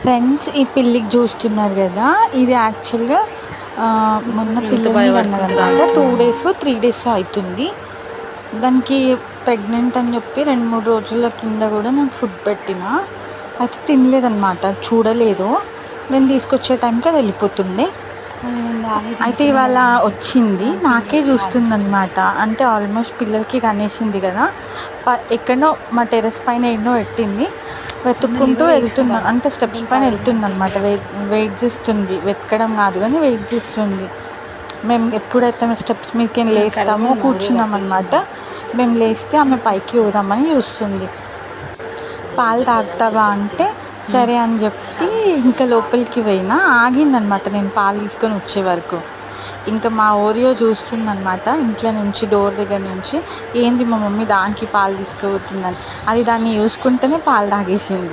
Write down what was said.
Friends, ఈ పిల్లికి చూస్తున్నారు కదా, ఇది యాక్చువల్గా మొన్న పిల్లని అన్నదన్నమాట. 2 days 3 days అవుతుంది. దానికి ప్రెగ్నెంట్ అని చెప్పి 2-3 రోజుల కింద కూడా నేను ఫుడ్ పెట్టిన, అయితే తినలేదన్నమాట, చూడలేదు. నేను తీసుకొచ్చే టైంకి అది వెళ్ళిపోతుండే. అయితే ఇవాళ వచ్చింది, నాకే చూస్తుంది అనమాట. అంటే ఆల్మోస్ట్ పిల్లలకి కనేసింది కదా, ఎక్కడో మా టెర్రస్ పైన ఎన్నో పెట్టింది, వెతుక్కుంటూ వెళ్తున్నాను. అంటే స్టెప్స్ పైన వెళ్తుంది అనమాట. వెయిట్ చేస్తుంది, వెతకడం కాదు కానీ వెయిట్ చేస్తుంది. మేము ఎప్పుడైతే మేము స్టెప్స్ మీదకి లేస్తామో కూర్చున్నాం అనమాట, మేము లేస్తే ఆమె పైకి ఊరమ్మని చూస్తుంది. పాలు తాగుతావా అంటే సరే అని చెప్పి ఇంకా లోపలికి పోయినా, ఆగిందనమాట నేను పాలు తీసుకొని వచ్చే వరకు. ఇంకా మా ఓరియో చూస్తుందనమాట ఇంట్లో నుంచి, డోర్ దగ్గర నుంచి, ఏంది మా మమ్మీ దానికి పాలు తీసుకుపోతుందని. అది దాన్ని చూసుకుంటేనే పాలు తాగేసింది.